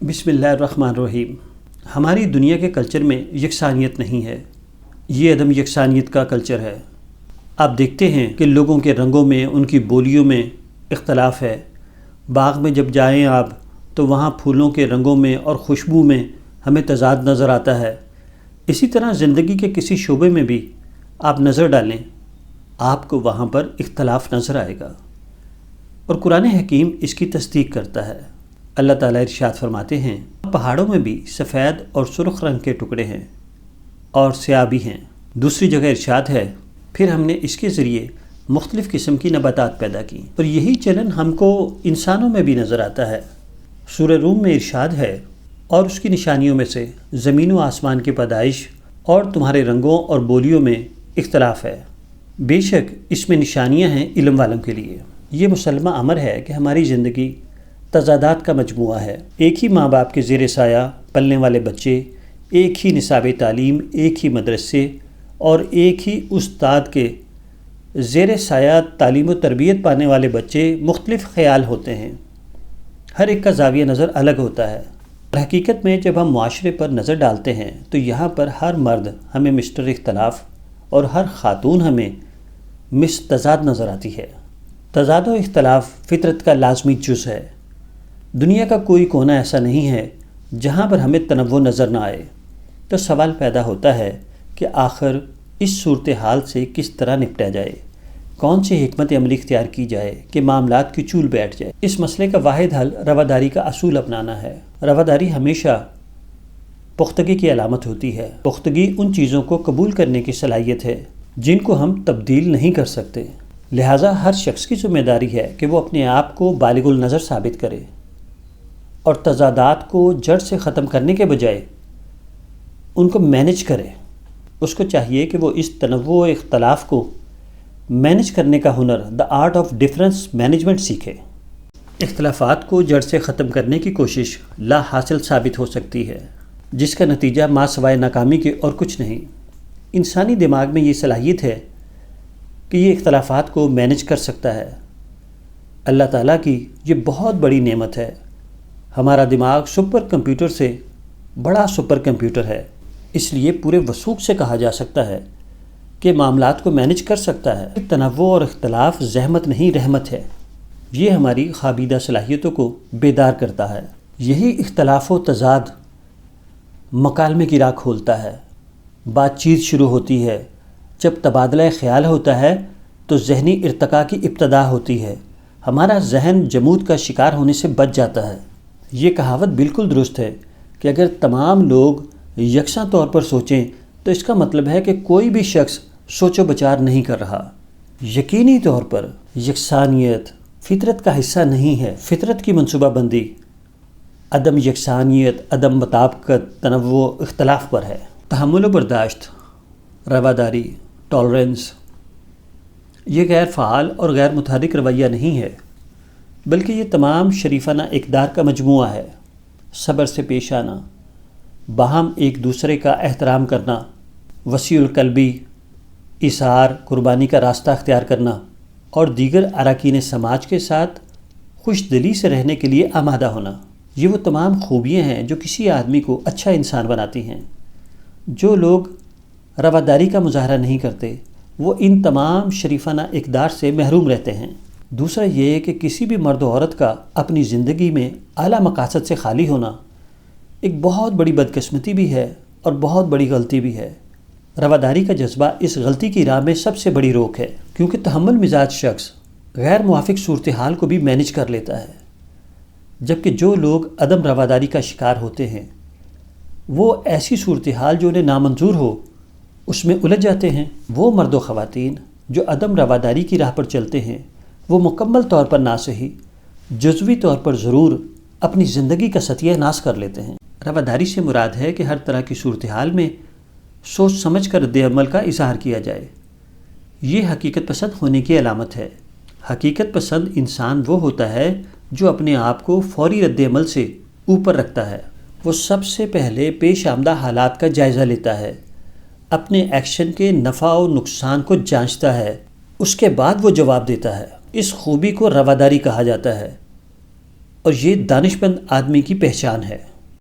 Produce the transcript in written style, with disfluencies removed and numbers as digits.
بسم اللہ الرحمن الرحیم۔ ہماری دنیا کے کلچر میں یکسانیت نہیں ہے، یہ عدم یکسانیت کا کلچر ہے۔ آپ دیکھتے ہیں کہ لوگوں کے رنگوں میں، ان کی بولیوں میں اختلاف ہے۔ باغ میں جب جائیں آپ تو وہاں پھولوں کے رنگوں میں اور خوشبو میں ہمیں تضاد نظر آتا ہے۔ اسی طرح زندگی کے کسی شعبے میں بھی آپ نظر ڈالیں، آپ کو وہاں پر اختلاف نظر آئے گا، اور قرآن حکیم اس کی تصدیق کرتا ہے۔ اللہ تعالیٰ ارشاد فرماتے ہیں، پہاڑوں میں بھی سفید اور سرخ رنگ کے ٹکڑے ہیں اور سیاہ بھی ہیں۔ دوسری جگہ ارشاد ہے، پھر ہم نے اس کے ذریعے مختلف قسم کی نباتات پیدا کی، اور یہی چلن ہم کو انسانوں میں بھی نظر آتا ہے۔ سورہ روم میں ارشاد ہے، اور اس کی نشانیوں میں سے زمین و آسمان کی پیدائش اور تمہارے رنگوں اور بولیوں میں اختلاف ہے، بے شک اس میں نشانیاں ہیں علم والوں کے لیے۔ یہ مسلمہ امر ہے کہ ہماری زندگی تضادات کا مجموعہ ہے۔ ایک ہی ماں باپ کے زیر سایہ پلنے والے بچے، ایک ہی نصاب تعلیم، ایک ہی مدرسے اور ایک ہی استاد کے زیر سایہ تعلیم و تربیت پانے والے بچے مختلف خیال ہوتے ہیں، ہر ایک کا زاویہ نظر الگ ہوتا ہے۔ حقیقت میں جب ہم معاشرے پر نظر ڈالتے ہیں تو یہاں پر ہر مرد ہمیں مسٹر اختلاف اور ہر خاتون ہمیں مس تضاد نظر آتی ہے۔ تضاد و اختلاف فطرت کا لازمی جز ہے۔ دنیا کا کوئی کونا ایسا نہیں ہے جہاں پر ہمیں تنوع نظر نہ آئے۔ تو سوال پیدا ہوتا ہے کہ آخر اس صورتحال سے کس طرح نپٹا جائے، کون سی حکمت عملی اختیار کی جائے کہ معاملات کی چول بیٹھ جائے۔ اس مسئلے کا واحد حل رواداری کا اصول اپنانا ہے۔ رواداری ہمیشہ پختگی کی علامت ہوتی ہے۔ پختگی ان چیزوں کو قبول کرنے کی صلاحیت ہے جن کو ہم تبدیل نہیں کر سکتے، لہٰذا ہر شخص کی ذمہ داری ہے کہ وہ اپنے آپ کو بالغ النظر ثابت کرے اور تضادات کو جڑ سے ختم کرنے کے بجائے ان کو مینج کرے۔ اس کو چاہیے کہ وہ اس تنوع و اختلاف کو مینج کرنے کا ہنر، the art of difference management سیکھے۔ اختلافات کو جڑ سے ختم کرنے کی کوشش لا حاصل ثابت ہو سکتی ہے، جس کا نتیجہ ما سوائے ناکامی کے اور کچھ نہیں۔ انسانی دماغ میں یہ صلاحیت ہے کہ یہ اختلافات کو مینج کر سکتا ہے۔ اللہ تعالیٰ کی یہ بہت بڑی نعمت ہے۔ ہمارا دماغ سپر کمپیوٹر سے بڑا سپر کمپیوٹر ہے، اس لیے پورے وثوق سے کہا جا سکتا ہے کہ معاملات کو مینج کر سکتا ہے۔ تنوع اور اختلاف زحمت نہیں، رحمت ہے۔ یہ ہماری خوابیدہ صلاحیتوں کو بیدار کرتا ہے۔ یہی اختلاف و تضاد مکالمے کی راہ کھولتا ہے۔ بات چیت شروع ہوتی ہے، جب تبادلہ خیال ہوتا ہے تو ذہنی ارتقاء کی ابتدا ہوتی ہے، ہمارا ذہن جمود کا شکار ہونے سے بچ جاتا ہے۔ یہ کہاوت بالکل درست ہے کہ اگر تمام لوگ یکساں طور پر سوچیں تو اس کا مطلب ہے کہ کوئی بھی شخص سوچ و بچار نہیں کر رہا۔ یقینی طور پر یکسانیت فطرت کا حصہ نہیں ہے۔ فطرت کی منصوبہ بندی عدم یکسانیت، عدم مطابقت، تنوع، اختلاف پر ہے۔ تحمل و برداشت، رواداری، ٹالرنس، یہ غیر فعال اور غیر متحرک رویہ نہیں ہے، بلکہ یہ تمام شریفانہ اقدار کا مجموعہ ہے۔ صبر سے پیش آنا، باہم ایک دوسرے کا احترام کرنا، وسیع القلبی، ایثار، قربانی کا راستہ اختیار کرنا، اور دیگر اراکین سماج کے ساتھ خوش دلی سے رہنے کے لیے آمادہ ہونا، یہ وہ تمام خوبیاں ہیں جو کسی آدمی کو اچھا انسان بناتی ہیں۔ جو لوگ رواداری کا مظاہرہ نہیں کرتے وہ ان تمام شریفانہ اقدار سے محروم رہتے ہیں۔ دوسرا یہ ہے کہ کسی بھی مرد و عورت کا اپنی زندگی میں اعلیٰ مقاصد سے خالی ہونا ایک بہت بڑی بدقسمتی بھی ہے اور بہت بڑی غلطی بھی ہے۔ رواداری کا جذبہ اس غلطی کی راہ میں سب سے بڑی روک ہے، کیونکہ تحمل مزاج شخص غیر موافق صورتحال کو بھی مینج کر لیتا ہے، جبکہ جو لوگ عدم رواداری کا شکار ہوتے ہیں وہ ایسی صورتحال جو انہیں نامنظور ہو اس میں الجھ جاتے ہیں۔ وہ مرد و خواتین جو عدم رواداری کی راہ پر چلتے ہیں وہ مکمل طور پر نہ صحیح، جزوی طور پر ضرور اپنی زندگی کا ستیہ ناش کر لیتے ہیں۔ رواداری سے مراد ہے کہ ہر طرح کی صورتحال میں سوچ سمجھ کر رد عمل کا اظہار کیا جائے۔ یہ حقیقت پسند ہونے کی علامت ہے۔ حقیقت پسند انسان وہ ہوتا ہے جو اپنے آپ کو فوری رد عمل سے اوپر رکھتا ہے۔ وہ سب سے پہلے پیش آمدہ حالات کا جائزہ لیتا ہے، اپنے ایکشن کے نفع و نقصان کو جانچتا ہے، اس کے بعد وہ جواب دیتا ہے۔ اس خوبی کو رواداری کہا جاتا ہے، اور یہ دانشمند آدمی کی پہچان ہے۔